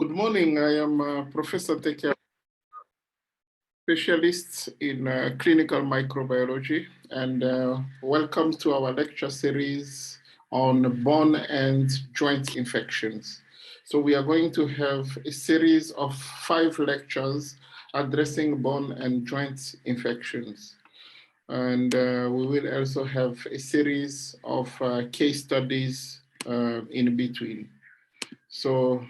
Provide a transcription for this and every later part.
Good morning. I am Professor Teke, specialist in clinical microbiology, and welcome to our lecture series on bone and joint infections. So we are going to have a series of 5 lectures addressing bone and joint infections. And we will also have a series of case studies in between. So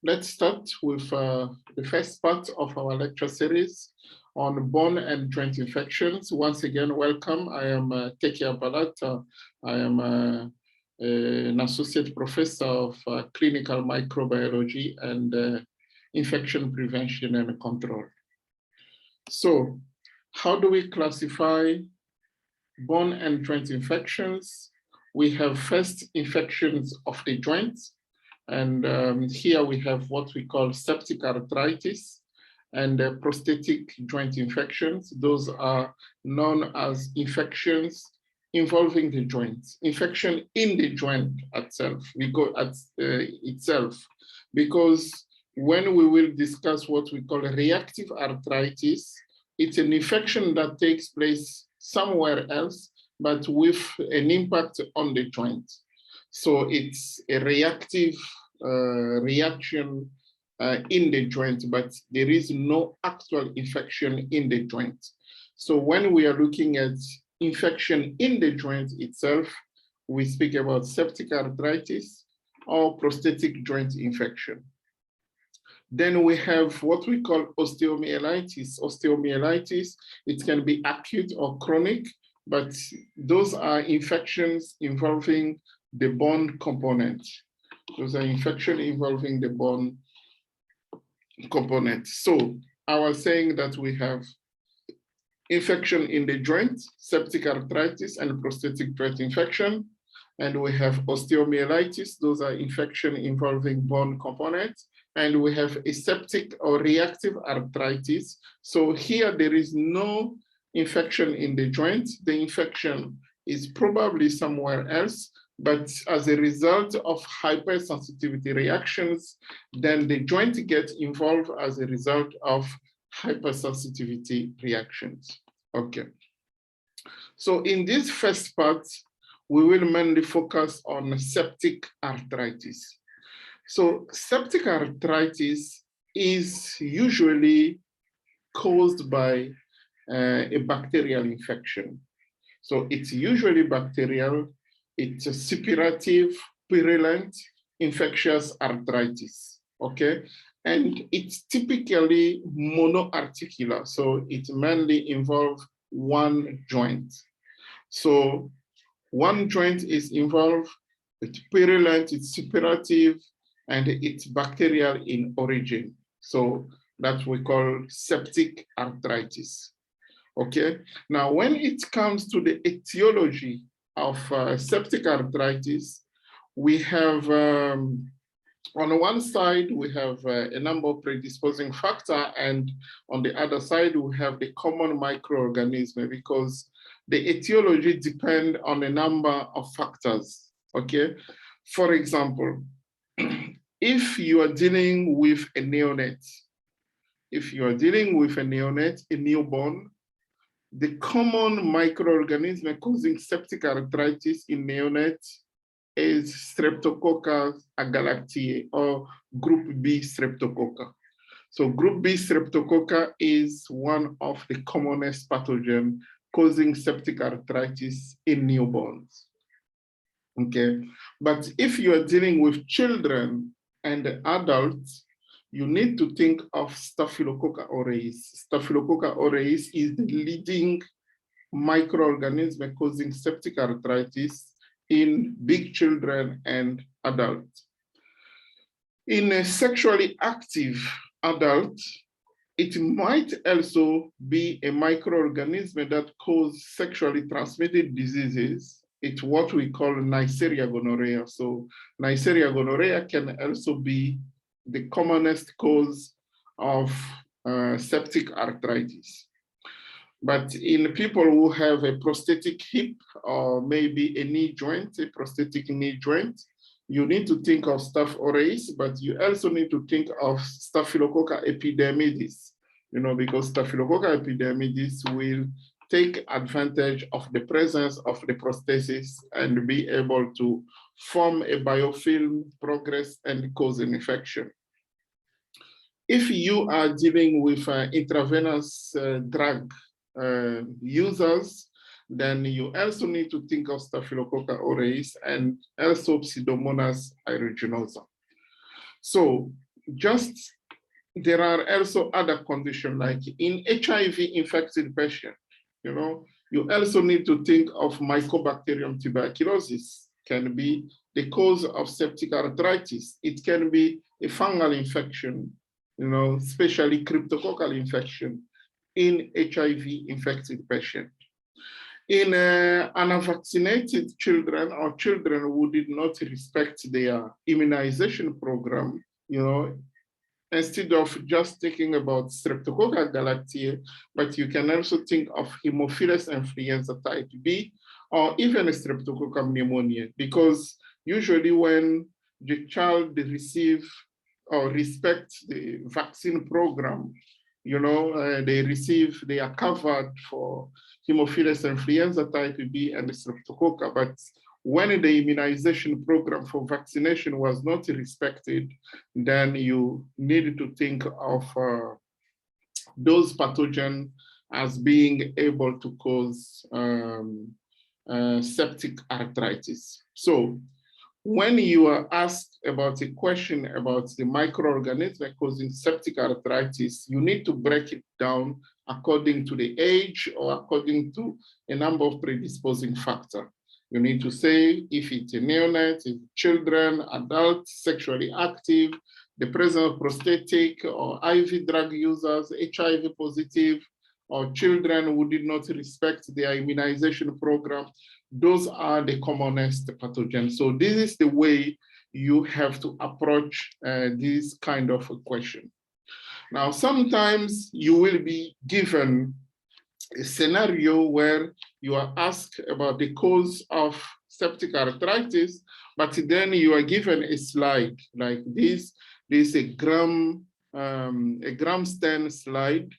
let's start with the first part of our lecture series on bone and joint infections. Once again, welcome. I am Teke Apalata. I am an associate professor of clinical microbiology and infection prevention and control. So, how do we classify bone and joint infections? We have first infections of the joints. And here we have what we call septic arthritis and prosthetic joint infections. Those are known as infections involving the joints. Infection in the joint itself, because when we will discuss what we call reactive arthritis, it's an infection that takes place somewhere else, but with an impact on the joint. So it's a reactive reaction in the joint, but there is no actual infection in the joint. So when we are looking at infection in the joint itself, we speak about septic arthritis or prosthetic joint infection. Then we have what we call osteomyelitis. Osteomyelitis, it can be acute or chronic, but those are infections involving the bone component. Those are infections involving the bone component. So I was saying that we have infection in the joint, septic arthritis and prosthetic joint infection. And we have osteomyelitis. Those are infections involving bone component. And we have aseptic or reactive arthritis. So here there is no infection in the joint. The infection is probably somewhere else, but as a result of hypersensitivity reactions, then the joint gets involved as a result of hypersensitivity reactions. Okay. So in this first part, we will mainly focus on septic arthritis. So septic arthritis is usually caused by a bacterial infection. So it's usually bacterial. It's a suppurative, purulent, infectious arthritis, okay? And it's typically monoarticular, so it mainly involves one joint. So one joint is involved, it's purulent, it's suppurative, and it's bacterial in origin. So that we call septic arthritis, okay? Now, when it comes to the etiology of septic arthritis, we have, on one side, we have a number of predisposing factors, and on the other side, we have the common microorganism, because the etiology depends on a number of factors, okay? For example, if you are dealing with a neonate, a newborn, the common microorganism causing septic arthritis in neonates is Streptococcus agalactiae, or group B Streptococcus. So group B Streptococcus is one of the commonest pathogens causing septic arthritis in newborns. Okay, but if you are dealing with children and adults, you need to think of Staphylococcus aureus. Staphylococcus aureus is the leading microorganism causing septic arthritis in big children and adults. In a sexually active adult, it might also be a microorganism that causes sexually transmitted diseases. It's what we call Neisseria gonorrhea. So Neisseria gonorrhea can also be the commonest cause of septic arthritis. But in people who have a prosthetic hip or maybe a knee joint, a prosthetic knee joint, you need to think of Staph aureus, but you also need to think of Staphylococcus epidermidis, because Staphylococcus epidermidis will take advantage of the presence of the prosthesis and be able to form a biofilm, progress, and cause an infection. If you are dealing with intravenous drug users, then you also need to think of Staphylococcus aureus and also Pseudomonas aeruginosa. So there are also other conditions like in HIV infected patient, you also need to think of Mycobacterium tuberculosis can be the cause of septic arthritis. It can be a fungal infection, especially cryptococcal infection in HIV infected patient. In unvaccinated children or children who did not respect their immunization program, instead of just thinking about Streptococcus galactiae, but you can also think of Haemophilus influenza type B, or even Streptococcus pneumoniae, because usually when the child receive or respect the vaccine program, they are covered for Haemophilus influenza type B and Streptococcus, but when the immunization program for vaccination was not respected, then you need to think of those pathogens as being able to cause septic arthritis. So when you are asked about a question about the microorganism causing septic arthritis, you need to break it down according to the age or according to a number of predisposing factors. You need to say if it's a neonate, if children, adults, sexually active, the presence of prosthetic or IV drug users, HIV positive, or children who did not respect their immunization program. Those are the commonest pathogens. So this is the way you have to approach this kind of a question. Now, sometimes you will be given a scenario where you are asked about the cause of septic arthritis, but then you are given a slide like this. This is a gram stain slide,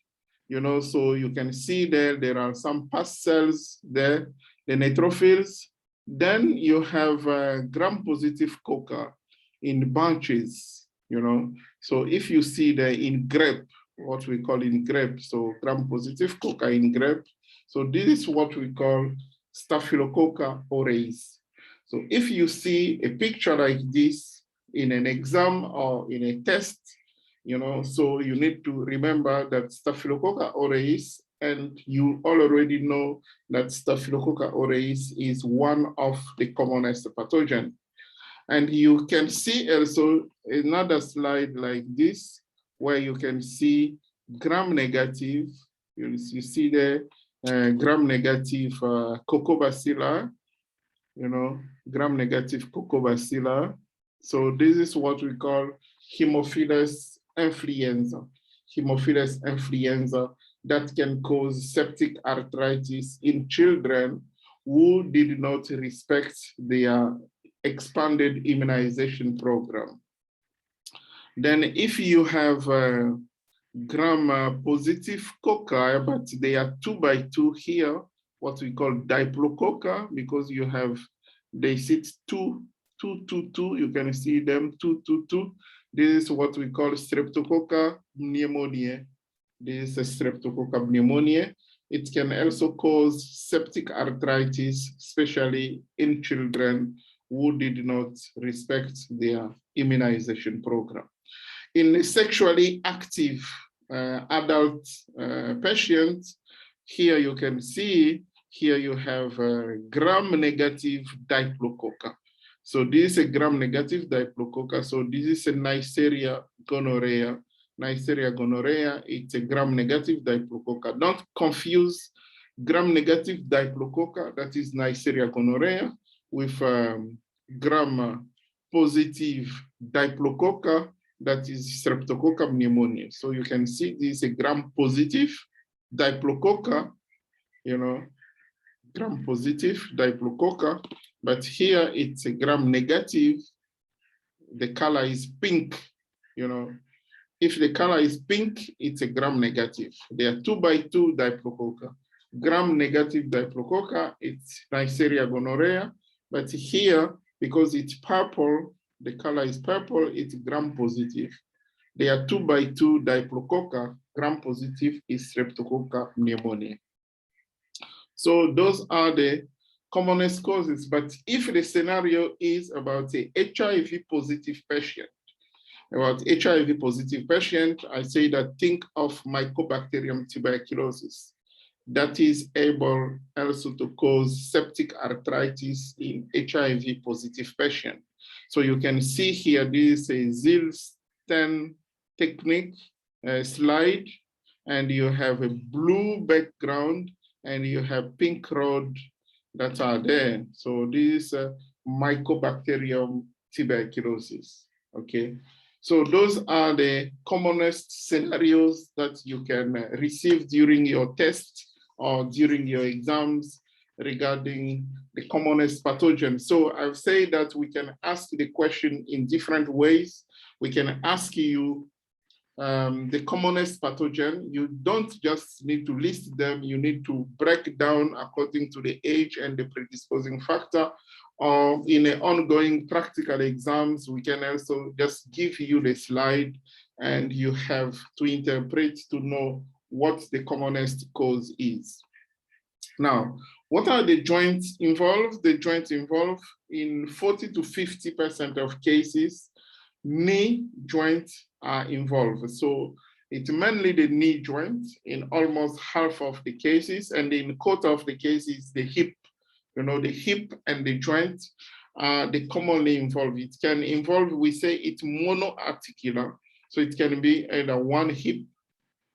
so you can see there are some pus cells there, the neutrophils. Then you have gram-positive coca in bunches, So if you see there in grape, what we call in grape, so gram-positive coca in grape. So this is what we call Staphylococcus aureus. So if you see a picture like this in an exam or in a test, so you need to remember that Staphylococcus aureus, and you already know that Staphylococcus aureus is one of the commonest pathogens. And you can see also another slide like this, where you can see gram-negative, you see the gram-negative Coccobacilla, gram-negative Coccobacilla. So this is what we call Haemophilus influenza. Haemophilus influenza that can cause septic arthritis in children who did not respect their expanded immunization program. Then if you have gram-positive cocci, but they are 2 by 2 here, what we call diplococca, because they sit 2, 2, 2, 2, you can see them 2, 2, 2. This is what we call Streptococcus pneumoniae. This is a Streptococcus pneumoniae. It can also cause septic arthritis, especially in children who did not respect their immunization program. In a sexually active adult patients, here you can see, here you have gram-negative diplococca. So this is a gram-negative diplococca. So this is a Neisseria gonorrhea. Neisseria gonorrhea, it's a gram-negative diplococca. Don't confuse gram-negative diplococca, that is Neisseria gonorrhea, with gram-positive diplococca, that is Streptococcus pneumoniae. So you can see this is a gram-positive diplococca, gram-positive diplococca, but here it's a gram-negative the color is pink, if the color is pink, it's a gram-negative. They are 2x2 diplococca. Gram-negative diplococca, it's Neisseria gonorrhea. But here, because it's purple, the color is purple, it's gram-positive. They are 2x2 diplococca. Gram-positive is Streptococcus pneumoniae. So those are the commonest causes. But if the scenario is about a HIV-positive patient, I say that think of Mycobacterium tuberculosis. That is able also to cause septic arthritis in HIV-positive patient. So you can see here, this is a Ziel-Stern technique slide, and you have a blue background, and you have pink rod that are there. So this is Mycobacterium tuberculosis, okay? So those are the commonest scenarios that you can receive during your test or during your exams regarding the commonest pathogen. So I've said that we can ask the question in different ways. We can ask you the commonest pathogen. You don't just need to list them, you need to break down according to the age and the predisposing factor. Or in an ongoing practical exams, we can also just give you the slide and you have to interpret to know what the commonest cause is. Now, what are the joints involved? The joints involved in 40 to 50% of cases, knee joints are involved. So it's mainly the knee joint in almost half of the cases, and in a quarter of the cases, the hip. The hip and the joint are the commonly involved. It can involve, we say it's monoarticular. So it can be either one hip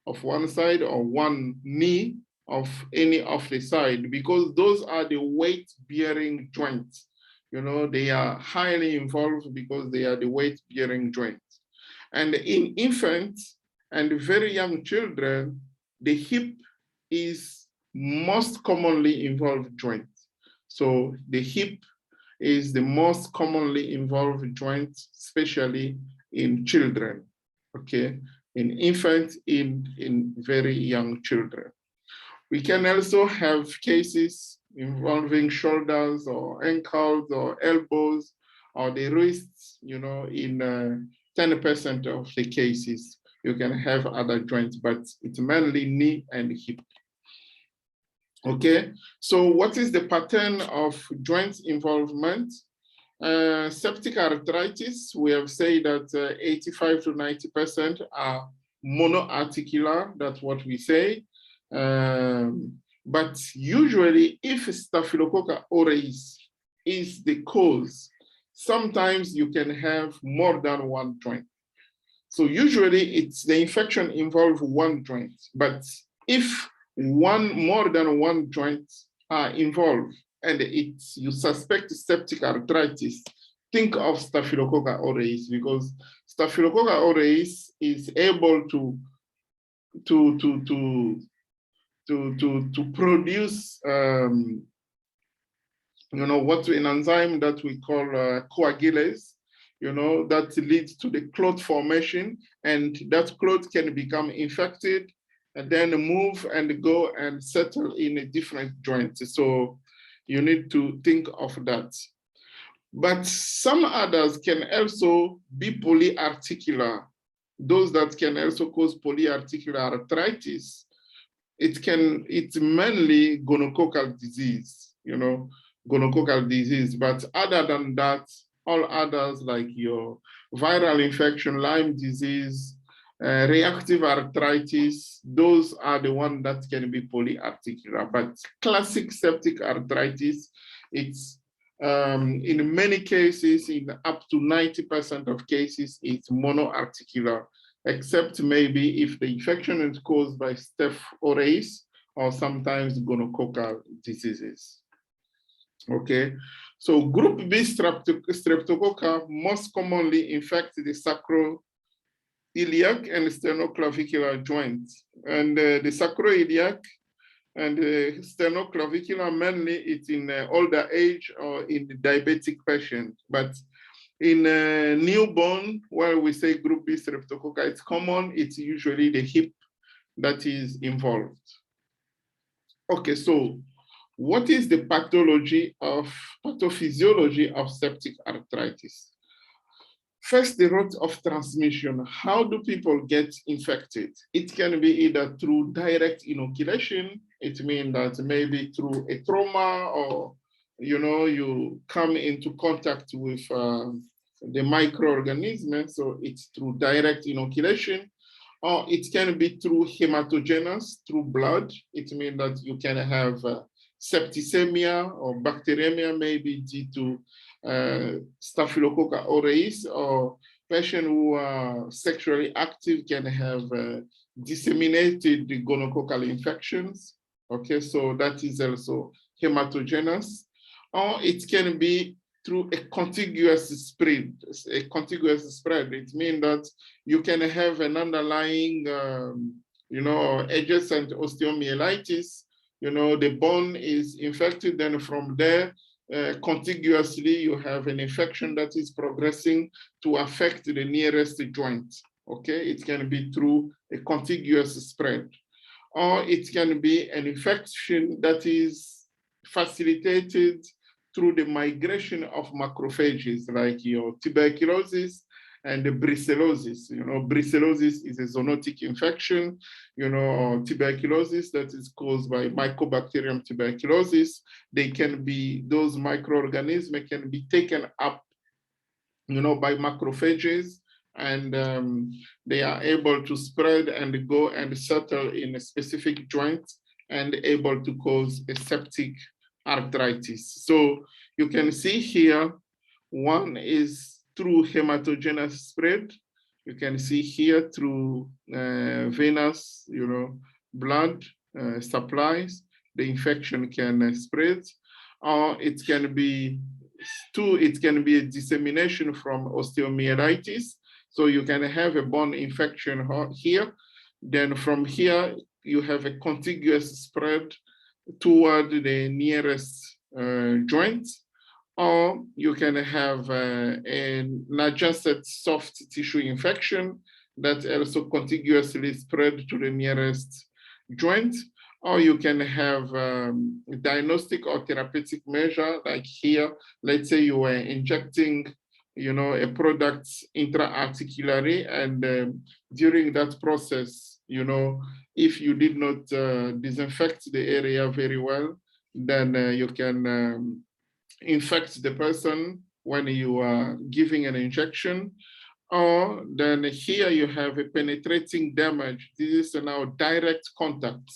of one side or one knee of any of the side, because those are the weight-bearing joints. They are highly involved because they are the weight-bearing joints. And in infants and very young children, the hip is most commonly involved joint. So the hip is the most commonly involved joint, especially in children, okay? In infants, in very young children. We can also have cases involving shoulders or ankles or elbows or the wrists, in 10% of the cases. You can have other joints, but it's mainly knee and hip. Okay, so what is the pattern of joint involvement? Septic arthritis, we have said that 85 to 90% are monoarticular, that's what we say. But usually if Staphylococcus aureus is the cause, sometimes you can have more than one joint. So usually it's the infection involves one joint, but if more than one joint are involved and you suspect septic arthritis, think of Staphylococcus aureus, because Staphylococcus aureus is able to produce an enzyme that we call coagulase, that leads to the clot formation, and that clot can become infected and then move and go and settle in a different joint. So you need to think of that. But some others can also be polyarticular. Those that can also cause polyarticular arthritis. It's mainly gonococcal disease, gonococcal disease. But other than that, all others like your viral infection, Lyme disease, reactive arthritis, those are the ones that can be polyarticular. But classic septic arthritis, it's in many cases, in up to 90% of cases, it's monoarticular, except maybe if the infection is caused by Staph aureus or sometimes gonococcal diseases. Okay, so group B streptococca most commonly infect the sacroiliac and sternoclavicular joints. And the sacroiliac and the sternoclavicular, mainly it's in older age or in the diabetic patient. But In a newborn, where we say group B streptococci, it's common, it's usually the hip that is involved. Okay, so what is the pathophysiology of septic arthritis? First, the route of transmission. How do people get infected? It can be either through direct inoculation. It means that maybe through a trauma, or you come into contact with the microorganism, so it's through direct inoculation. Or it can be through hematogenous, through blood. It means that you can have septicemia or bacteremia, maybe due to Staphylococcus aureus, or patients who are sexually active can have disseminated gonococcal infections. Okay, so that is also hematogenous. Or it can be through a contiguous spread. A contiguous spread, it means that you can have an underlying, adjacent osteomyelitis. The bone is infected, then from there, contiguously, you have an infection that is progressing to affect the nearest joint. Okay, it can be through a contiguous spread, or it can be an infection that is facilitated through the migration of macrophages, like your tuberculosis and the brucellosis. Brucellosis is a zoonotic infection, or tuberculosis that is caused by Mycobacterium tuberculosis. Those microorganisms can be taken up, by macrophages, and they are able to spread and go and settle in a specific joint and able to cause a septic arthritis. So you can see here, one is through hematogenous spread. You can see here through venous, blood supplies, the infection can spread. Or it can be a dissemination from osteomyelitis. So you can have a bone infection here. Then from here, you have a contiguous spread toward the nearest joint. Or you can have an adjacent soft tissue infection that also contiguously spread to the nearest joint. Or you can have a diagnostic or therapeutic measure, like here. Let's say you were injecting, a product intra-articularly, and during that process, if you did not disinfect the area very well, then you can infect the person when you are giving an injection. Or then here you have a penetrating damage. This is now direct contact.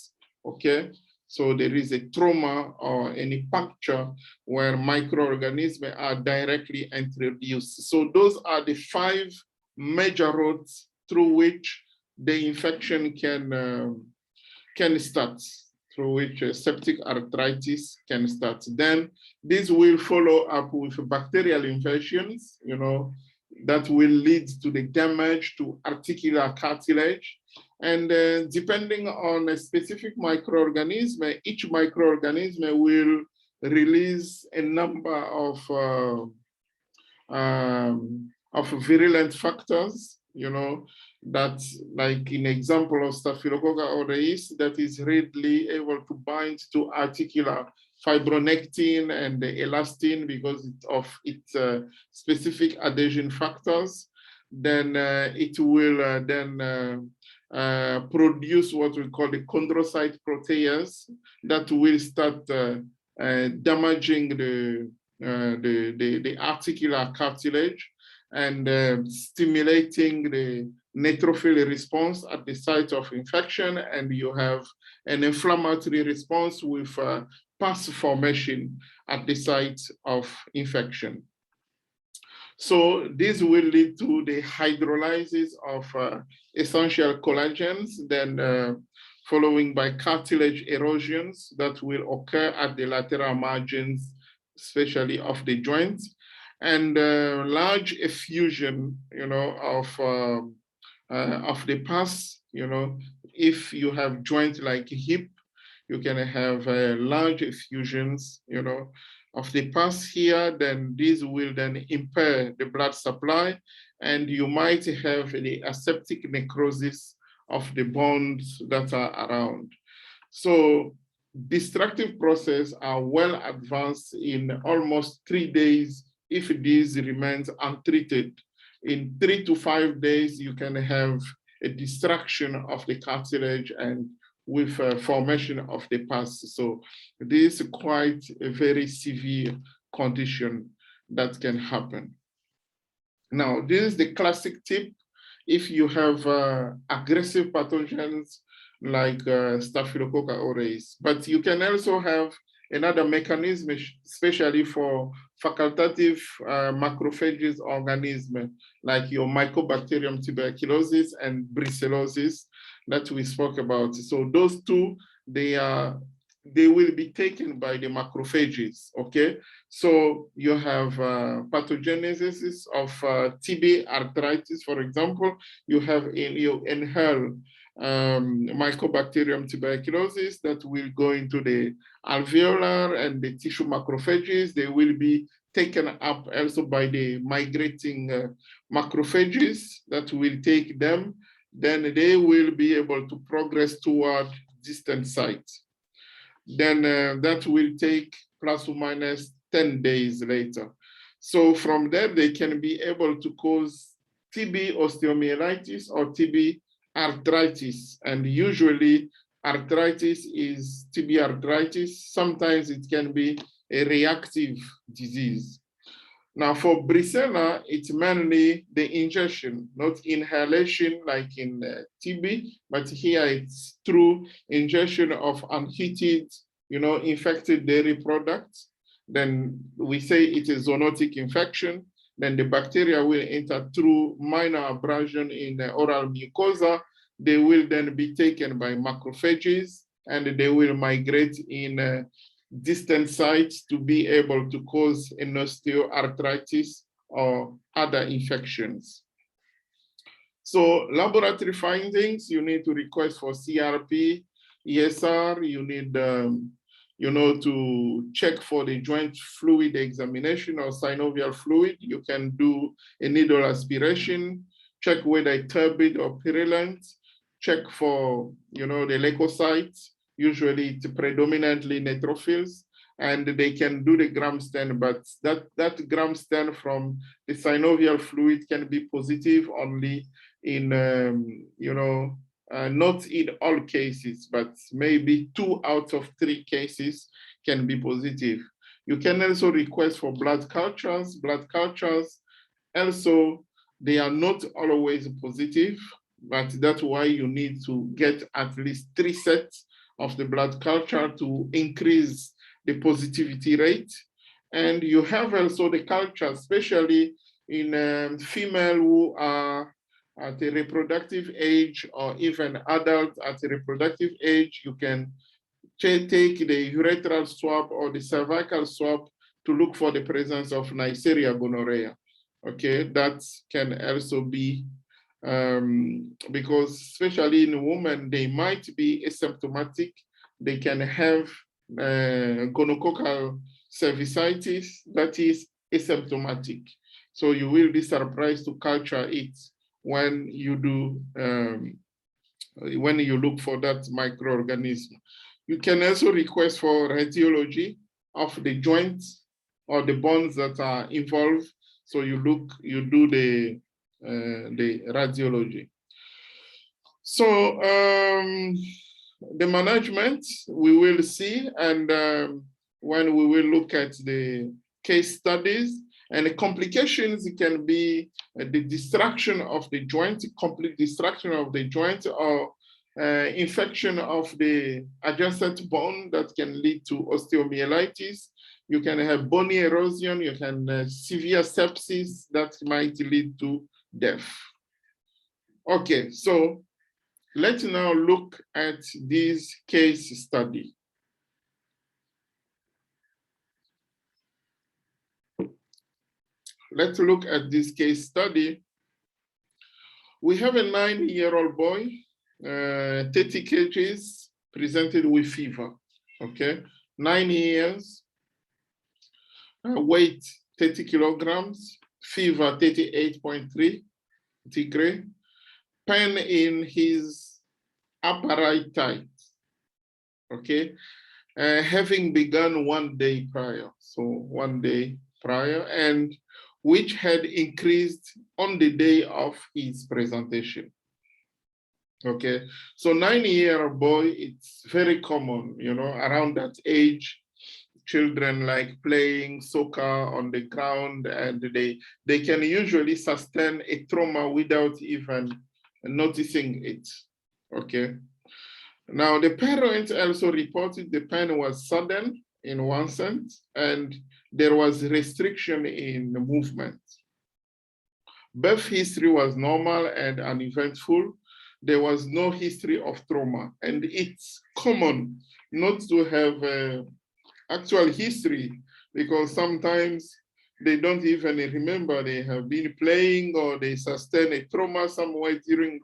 Okay, so there is a trauma or any puncture where microorganisms are directly introduced. So those are the 5 major routes through which the infection can start, through which septic arthritis can start. Then this will follow up with bacterial infections, that will lead to the damage to articular cartilage. And depending on a specific microorganism, each microorganism will release a number of virulent factors, that, like in example of Staphylococcus aureus, that is readily able to bind to articular fibronectin and elastin because of its specific adhesion factors. Then it will produce what we call the chondrocyte protease that will start damaging the articular cartilage and stimulating the neutrophil response at the site of infection, and you have an inflammatory response with pus formation at the site of infection. So this will lead to the hydrolysis of essential collagens, then following by cartilage erosions that will occur at the lateral margins, especially of the joints, and large effusion, of the pus. If you have joints like hip, you can have large effusions, of the pus here, then this will then impair the blood supply, and you might have the aseptic necrosis of the bones that are around. So destructive processes are well advanced in almost 3 days if this remains untreated. In 3 to 5 days, you can have a destruction of the cartilage and with formation of the pus. So this is quite a very severe condition that can happen. Now, this is the classic tip. If you have aggressive pathogens like Staphylococcus aureus, but you can also have another mechanism, especially for facultative macrophages organism, like your Mycobacterium tuberculosis and brucellosis that we spoke about. So those two, they will be taken by the macrophages, okay? So you have pathogenesis of TB arthritis, for example. You inhale Mycobacterium tuberculosis that will go into the alveolar and the tissue macrophages. They will be taken up also by the migrating macrophages that will take them. Then they will be able to progress toward distant sites. Then that will take plus or minus 10 days later. So from there, they can be able to cause TB osteomyelitis or TB arthritis. And usually arthritis is TB arthritis. Sometimes it can be a reactive disease. Now for Brucella, it's mainly the ingestion, not inhalation like in TB, but here it's through ingestion of unheated, infected dairy products. Then we say it is zoonotic infection. Then the bacteria will enter through minor abrasion in the oral mucosa. They will then be taken by macrophages and they will migrate in distant sites to be able to cause an osteoarthritis or other infections. So laboratory findings, you need to request for CRP, ESR, you need to check for the joint fluid examination or synovial fluid. You can do a needle aspiration, check whether it's turbid or purulent, check for the leukocytes. Usually it's predominantly neutrophils, and they can do the gram stain, but that gram stain from the synovial fluid can be positive only in, not in all cases, but maybe 2 out of 3 cases can be positive. You can also request for blood cultures. Blood cultures, also, they are not always positive, but that's why you need to get at least 3 sets of the blood culture to increase the positivity rate. And you have also the culture, especially in female who are at a reproductive age or even adults at a reproductive age. You can take the urethral swab or the cervical swab to look for the presence of Neisseria gonorrhea. Okay, that can also be because especially in women, they might be asymptomatic. They can have gonococcal cervicitis that is asymptomatic. So you will be surprised to culture it when you do, when you look for that microorganism. You can also request for radiology of the joints or the bones that are involved. So you do the radiology. So the management we will see, and when we will look at the case studies, and the complications, it can be the destruction of the joint, complete destruction of the joint, or infection of the adjacent bone that can lead to osteomyelitis. You can have bony erosion, you can have severe sepsis that might lead to death. Okay, so let's now look at this case study. Let's look at this case study. We have a 9-year-old boy, 30 kgs, presented with fever, okay? 9 years. weight 30 kilograms, fever 38.3 degree, pain in his upper right thigh, okay, having begun 1 day prior, so 1 day prior, and which had increased on the day of his presentation. Okay, so 9-year-old boy, it's very common, you know, around that age, children like playing soccer on the ground, and they can usually sustain a trauma without even noticing it, okay? Now, the parents also reported the pain was sudden in one sense, and there was restriction in the movement. Birth history was normal and uneventful. There was no history of trauma, and it's common not to have actual history, because sometimes they don't even remember they have been playing or they sustained a trauma somewhere during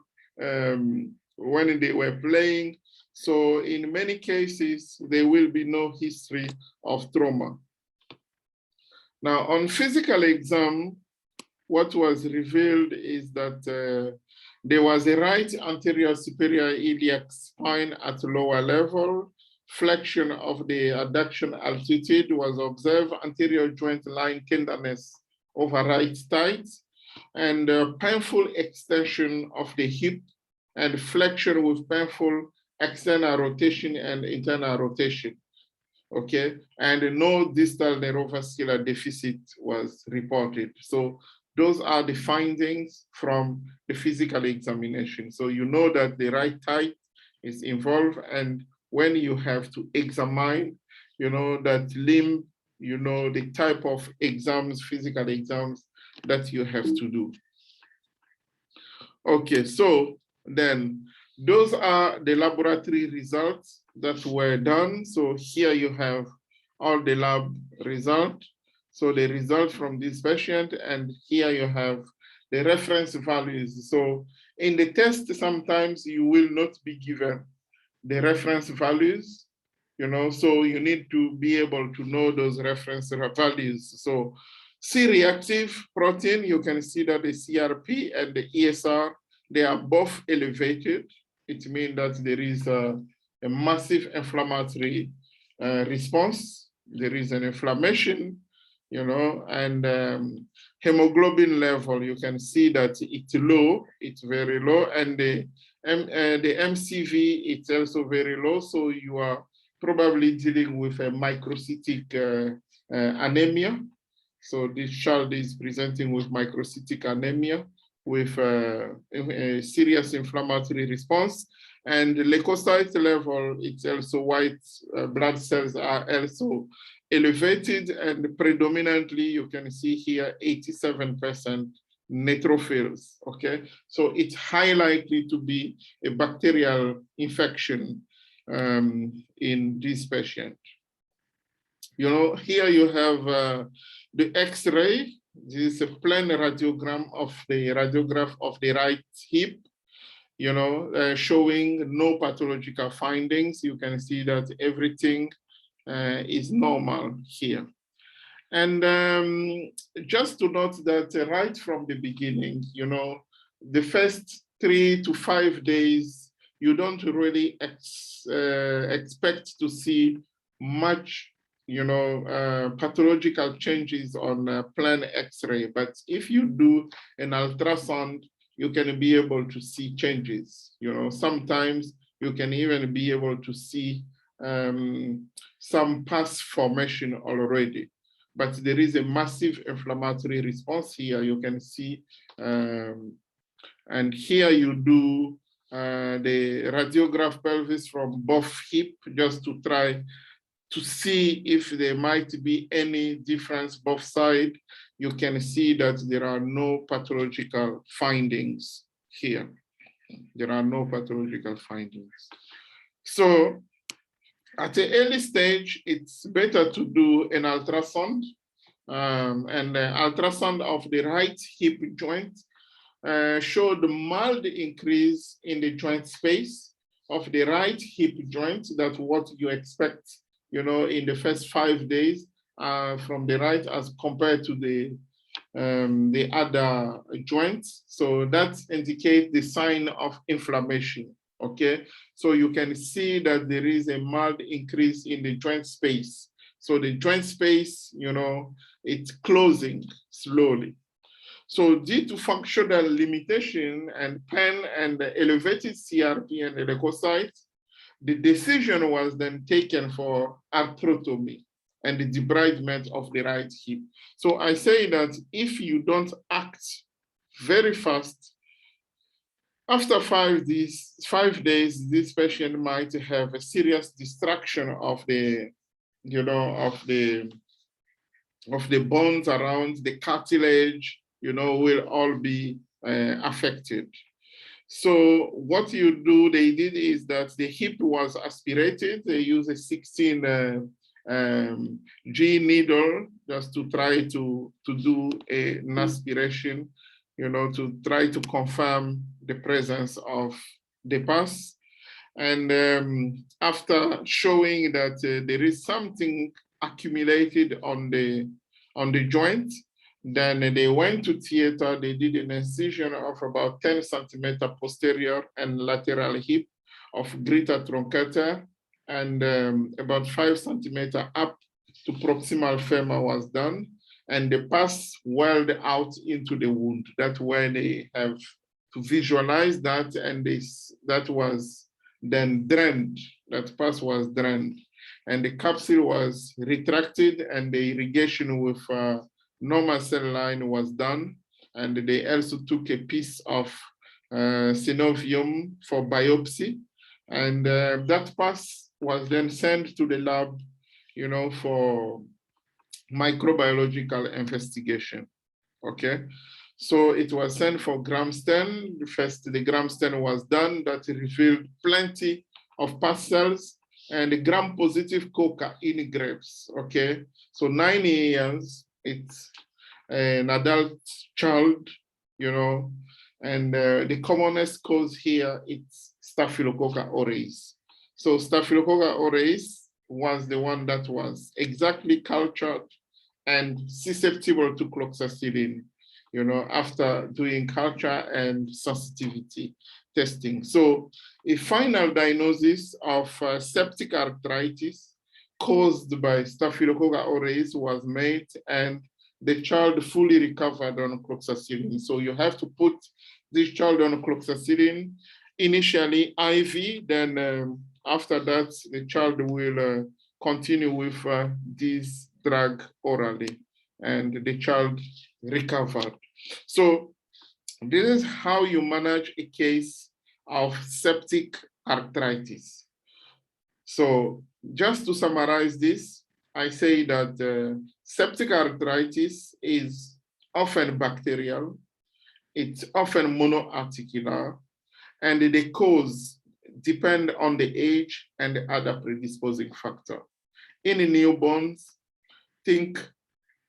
when they were playing. So in many cases, there will be no history of trauma. Now on physical exam, what was revealed is that there was a right anterior superior iliac spine at lower level. Flexion of the adduction altitude was observed, anterior joint line tenderness over right thigh, and painful extension of the hip, and flexion with painful external rotation and internal rotation, okay? And no distal neurovascular deficit was reported. So those are the findings from the physical examination. So you know that the right thigh is involved, and when you have to examine, you know, that limb, you know, the type of exams, physical exams that you have to do. Okay, so then those are the laboratory results that were done. So here you have all the lab results. So the result from this patient, and here you have the reference values. So in the test, sometimes you will not be given the reference values, you know, so you need to be able to know those reference values. So C-reactive protein, you can see that the CRP and the ESR, they are both elevated. It means that there is a massive inflammatory response. There is an inflammation, you know, and hemoglobin level, you can see that it's low, it's very low, and the MCV, it's also very low, so you are probably dealing with a microcytic anemia. So this child is presenting with microcytic anemia with a serious inflammatory response. And the leukocyte level, it's also white blood cells are also elevated, and predominantly you can see here 87% neutrophils, okay? So it's high likely to be a bacterial infection in this patient. You know, here you have the X-ray. This is a plain radiogram of the radiograph of the right hip, you know, showing no pathological findings. You can see that everything is normal here. And just to note that right from the beginning, you know, the first 3 to 5 days, you don't really expect to see much, you know, pathological changes on plain X-ray. But if you do an ultrasound, you can be able to see changes. You know, sometimes you can even be able to see some pus formation already. But there is a massive inflammatory response here, you can see. And here you do the radiograph pelvis from both hip, just to try to see if there might be any difference both sides. You can see that there are no pathological findings here. There are no pathological findings. So at the early stage, it's better to do an ultrasound, and the ultrasound of the right hip joint showed a mild increase in the joint space of the right hip joint. That's what you expect, you know, in the first 5 days from the right as compared to the other joints. So that indicates the sign of inflammation, okay? So you can see that there is a mild increase in the joint space. So the joint space, you know, it's closing slowly. So due to functional limitation and pain and the elevated CRP and the leukocytes, the decision was then taken for arthrotomy and the debridement of the right hip. So I say that if you don't act very fast, after 5 days, this patient might have a serious destruction of the, you know, of the bones around the cartilage, you know, will all be affected. So what you do, they did is that the hip was aspirated. They use a 16 G needle just to try to do an aspiration, you know, to try to confirm the presence of the pus. And after showing that there is something accumulated on the joint, then they went to theater. They did an incision of about 10 centimeter posterior and lateral hip of greater truncator, and about 5 centimeter up to proximal femur was done. And the pus welled out into the wound. That's where they have to visualize that, and that was then drained. That pus was drained. And the capsule was retracted, and the irrigation with normal cell line was done. And they also took a piece of synovium for biopsy. And that pus was then sent to the lab, you know, for microbiological investigation, okay? So it was sent for gram-stain. First, the gram-stain was done that revealed plenty of pus cells and gram-positive coca in grapes, okay? So 9 years, it's an adult child, you know, and the commonest cause here is Staphylococcus aureus. So Staphylococcus aureus was the one that was exactly cultured and susceptible to cloxacillin, you know, after doing culture and sensitivity testing. So a final diagnosis of septic arthritis caused by Staphylococcus aureus was made, and the child fully recovered on cloxacillin. So you have to put this child on cloxacillin, initially IV, then after that, the child will continue with this drug orally, and the child recovered. So this is how you manage a case of septic arthritis. So just to summarize this, I say that septic arthritis is often bacterial, it's often monoarticular, and the cause depend on the age and the other predisposing factor. In newborns, think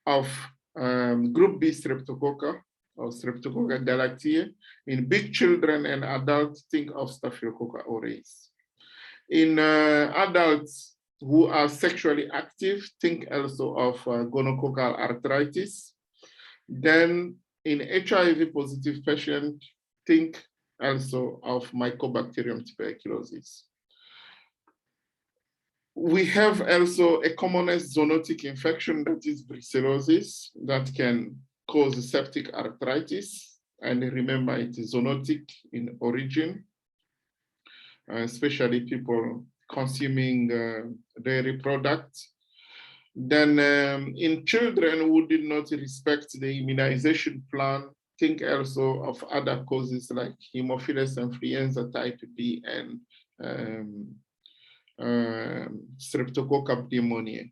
of group B streptococcus or Streptococcus galactiae. In big children and adults, think of Staphylococcus aureus. In adults who are sexually active, think also of gonococcal arthritis. Then in HIV positive patients, think also of Mycobacterium tuberculosis. We have also a commonest zoonotic infection, that is brucellosis, that can cause septic arthritis. And remember, it is zoonotic in origin, especially people consuming dairy products. Then in children who did not respect the immunization plan, think also of other causes like Haemophilus influenza type B and Streptococcus pneumoniae.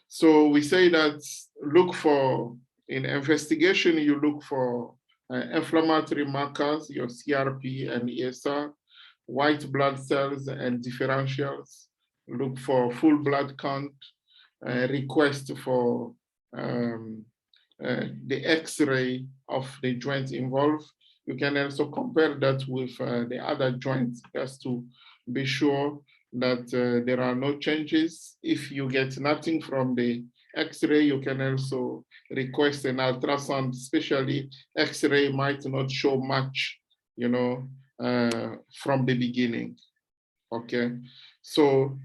So we say that look for, in investigation, you look for inflammatory markers, your CRP and ESR, white blood cells and differentials, look for full blood count, request for the X-ray of the joint involved. You can also compare that with the other joints just to be sure that there are no changes. If you get nothing from the X-ray, you can also request an ultrasound, especially X-ray might not show much, you know, from the beginning, okay? So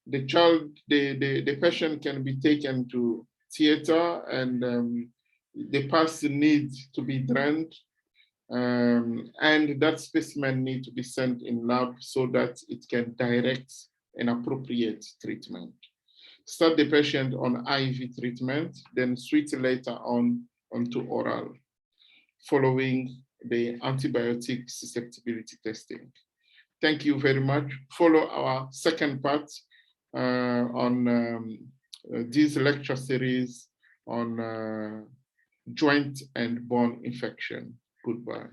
the patient can be taken to theater, and the pus needs to be drained, and that specimen needs to be sent in lab so that it can direct an appropriate treatment. Start the patient on IV treatment, then switch later on onto oral, following the antibiotic susceptibility testing. Thank you very much. Follow our second part on this lecture series on joint and bone infection. Goodbye.